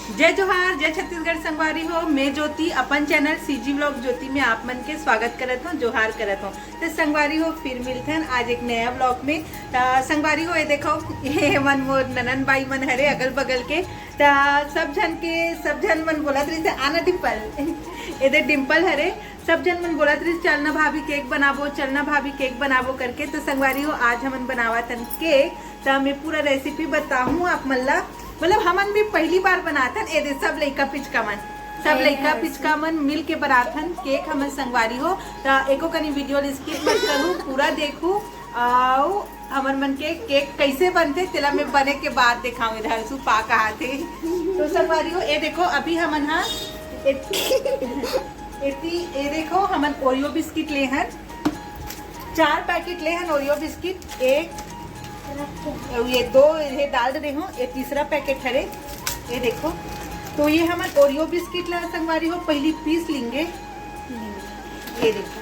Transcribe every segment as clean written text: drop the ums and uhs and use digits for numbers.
जय जोहार, जय छत्तीसगढ़ संगवारी हो। मैं ज्योति अपन चैनल सीजी व्लॉग ज्योति में आप मन के स्वागत करत हूँ, जोहार करत हूँ। तो संगवारी हो फिर मिलते हैं आज एक नया व्लॉग में। संगवारी हो ये देखो, ये मन मोर ननन बाई मन हरे अगल बगल के सब जन मन बोलत रही आना डिम्पल ये डिम्पल हरे। सब जन मन बोलत रही चलना भाभी केक बनाबो, चलना भाभी केक बनाबो करके। तो संगवारी हो आज हमन बनावा तन केक। तो मैं पूरा रेसिपी बताऊँ आप मल्ला, मतलब हमन भी पहली बार बनाथन। ए सब लइका पिचका मन मिल के बनाथन केक हमन संगवारी हो। तो एको कनी वीडियो स्किप मत करूँ, पूरा देखू और हमन मन के केक कैसे बनते तेला मैं बने के बाद दिखाऊँ। इधर सु पा कहा थे तो संगवारी हो ये देखो अभी हमन हाँ ये देखो हमन ओरियो बिस्किट ले हन, 4 पैकेट ले हन ओरियो बिस्किट। एक ये 2 ये डाल रहे हो, ये तीसरा पैकेट है ये देखो। तो ये हम ओरियो बिस्किट ला संगवारी हो पहली पीस लेंगे। ये देखो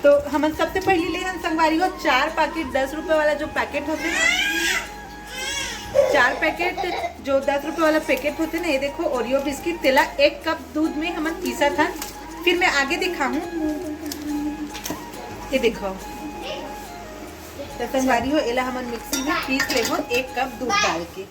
तो हम सबसे पहले ले हम संगवारी हो 4 पैकेट 10 रुपए वाला जो पैकेट होते हैं, 4 पैकेट जो 10 रुपए वाला पैकेट होते ना। ये देखो ओरियो बिस्किट तेला 1 कप दूध में हम पीसा था। फिर मैं आगे दिखाऊं, ये देखो तो संगवारी हो एला हमन मिक्सी में पीस ले हो 1 कप दूध डाल के।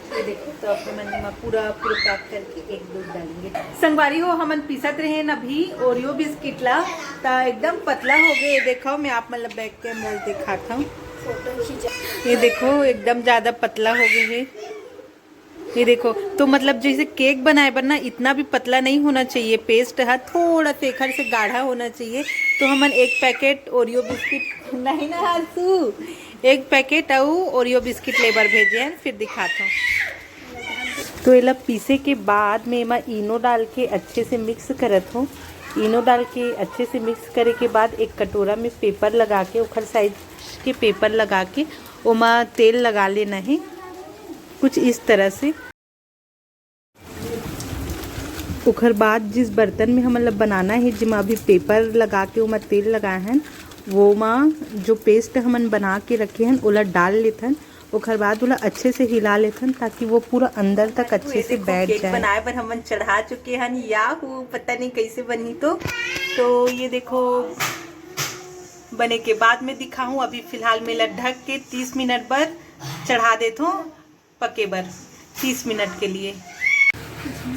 ये देखो तो हमन पूरा पैक करके एक दूध डालेंगे। संगवारी हो हमन पीसत रहे न अभी ओरियो बिस्किट ला, तो एकदम पतला हो गए। ये देखो मैं आप मतलब बैक के अंदर दिखाता हूँ, ये देखो एकदम ज्यादा पतला हो गए है। ये देखो तो मतलब जैसे केक बनाए पर ना इतना भी पतला नहीं होना चाहिए, पेस्ट है थोड़ा शेखर से गाढ़ा होना चाहिए। तो हमन 1 पैकेट ओरियो बिस्किट नहीं ना हासू 1 पैकेट और ओरियो बिस्किट लेबर भेजे हैं, फिर दिखाता हूँ। तो ये पीसे के बाद में मैं इनो डाल के अच्छे से मिक्स करत हूँ। इनो डाल के अच्छे से मिक्स करे के बाद एक कटोरा में पेपर लगा के उखर साइज के पेपर लगा के ओमा तेल लगा लेना है कुछ इस तरह से। उखर बाद जिस बर्तन में हम मतलब बनाना है जिमा अभी पेपर लगा के उमा तेल लगाए हैं वो माँ जो पेस्ट हमन बना के रखे हैं उला डाल लेथन। उखर बाद उला अच्छे से हिला लेथन ताकि वो पूरा अंदर तक अच्छे से बैठ जाए। बनाए पर हमन चढ़ा चुके हैं याहू, पता नहीं कैसे बनी। तो ये देखो बने के बाद में दिखाऊं। अभी फिलहाल मैं ढक के 30 मिनट पर चढ़ा देता हूँ पके बर 30 मिनट के लिए।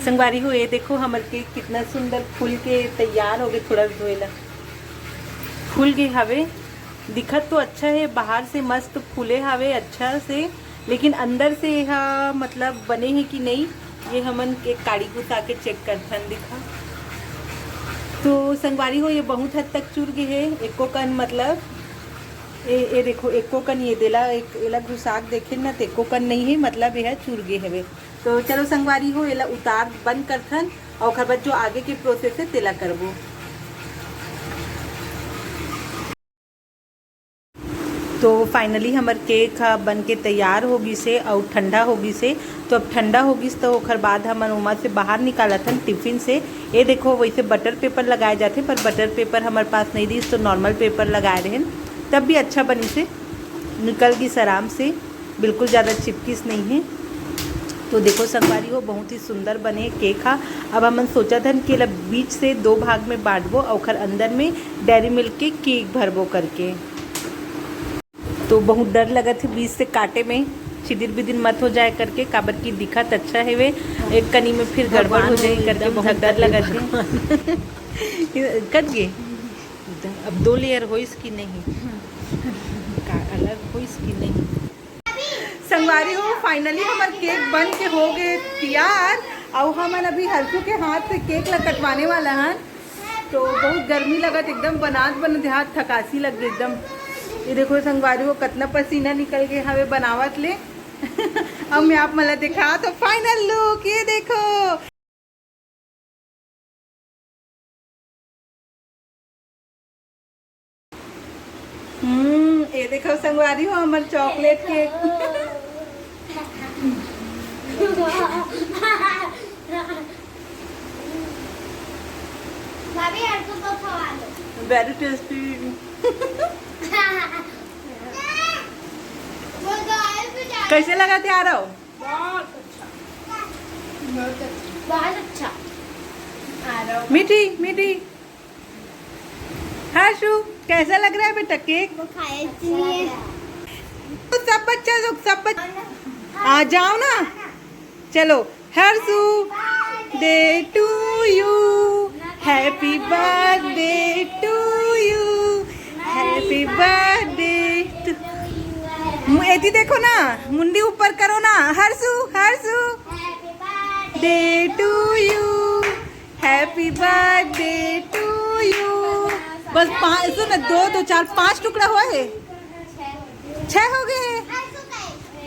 संगवारी हो ये देखो हमारे केक कितना सुंदर फूल के तैयार हो गए। थोड़ा धोएला फूल गए हवे, दिखत तो अच्छा है, बाहर से मस्त फूले हवे अच्छा से, लेकिन अंदर से यह मतलब बने हैं कि नहीं ये हमन एक काड़ी घुसा के चेक करथन। दिखा तो संगवारी हो ये बहुत हद तक चुर गए है। एको कन मतलब ये देखो एको कन ये देला एक एला घुसाक देखे ना तो एको कन नहीं है, मतलब यह चुर गए हवे। तो चलो संगवारी हो एला उतार बंद करथन और खबर जो आगे के प्रोसेस है तेला करबो। तो फाइनली हमार केक बन के तैयार होगी से और ठंडा होगी से। तो अब ठंडा होगी तो ओखर बाद हमन उमा से बाहर निकालथन टिफिन से। ये देखो वैसे बटर पेपर लगाए जाते पर बटर पेपर हमारे पास नहीं दी तो नॉर्मल पेपर लगाए रहे, तब भी अच्छा बनी से निकल गई आराम से, बिल्कुल ज़्यादा चिपकिस नहीं है। तो देखो संगवारी हो बहुत ही सुंदर बने केक हा। अब हमन सोचा था कि बीच से 2 भाग में बांटबो और अंदर में डेयरी मिल्क के केक भरबो करके। तो बहुत डर लगा थे बीच से काटे में, छिदिर बिदिर मत हो जाए करके, काबर की दिखत अच्छा है वे एक कनी में फिर गड़बड़ हो जाए करके बहुत डर लगा थे। कट गए अब 2 लेयर हो इसकी नहीं अलग हो इसकी नहीं। संगवारी हो फाइनली हमारे केक बन के हो गए तैयार और हमन अभी हल्कू के हाथ से केक ला कटवाने वाला है। तो बहुत गर्मी लगत एकदम बनात हाथ थकासी लग गई एकदम। ये देखो संगवारी हो कितना पसीना निकल गए हवे बनावत ले। अब मैं आप मला दिखा तो फाइनल लुक ये देखो। ये देखो संगवारी हो हमारे चॉकलेट केक। Very tasty. कैसे लगा तैयार हो? बहुत अच्छा। मीठी मीठी। हर्षु कैसा लग रहा है बेटा केक? वो खाया इसलिए। तो सब बच्चा लोग सब आ जाओ ना। चलो Harshu day to you, happy birthday to you, happy birthday to. ऐसी देखो ना, मुंडी ऊपर करो ना। Harshu Harshu day to you, happy birthday to you. बस 5 सुन 2 2 4 5 टुकड़ा हुआ है, 6 हो गए हैं।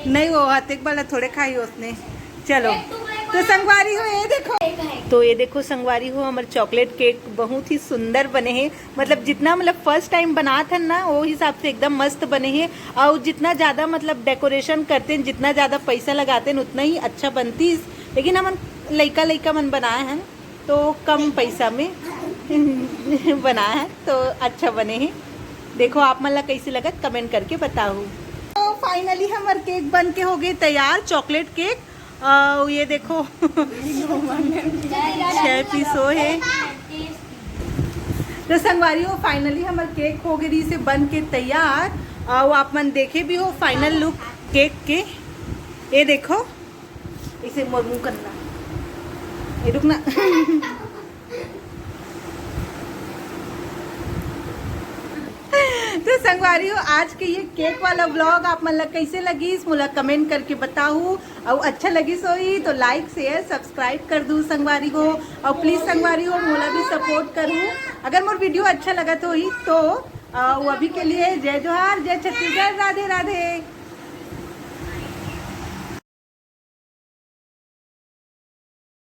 नहीं वो हाथ वाला थोड़े खाई उसने। चलो तो संगवारी हो ये देखो, तो ये देखो संगवारी हो हमारे चॉकलेट केक बहुत ही सुंदर बने हैं। मतलब जितना मतलब फर्स्ट टाइम बना था ना वो हिसाब से एकदम मस्त बने हैं। और जितना ज़्यादा मतलब डेकोरेशन करते हैं, जितना ज़्यादा पैसा लगाते हैं उतना ही अच्छा बनती। लेकिन हम लइका लइका मन बनाए हैं तो कम पैसा में बनाया है तो अच्छा बने हैं। देखो आप मतलब कैसे लगा कमेंट करके बताओ। तो फाइनली हमारे केक बन के हो गए तैयार, चॉकलेट केक। ये देखो 6 पीसो है। तो संगवारी हो फाइनली हमारे केक हो गई से बन के तैयार। और आप मन देखे भी हो फाइनल लुक केक के। ये देखो इसे मुंह करना, ये रुकना। तो संगवारी हो आज के ये केक वाला व्लॉग आप मतलब कैसे लगी इस मुला कमेंट करके बताओ। और अच्छा लगी सोई तो लाइक शेयर सब्सक्राइब कर दूँ संगवारी हो। और प्लीज़ संगवारी हो मोला भी सपोर्ट करूँ। अगर मोर वीडियो अच्छा लगा तो ही तो वो अभी के लिए जय जोहार, जय छत्तीसगढ़, राधे राधे।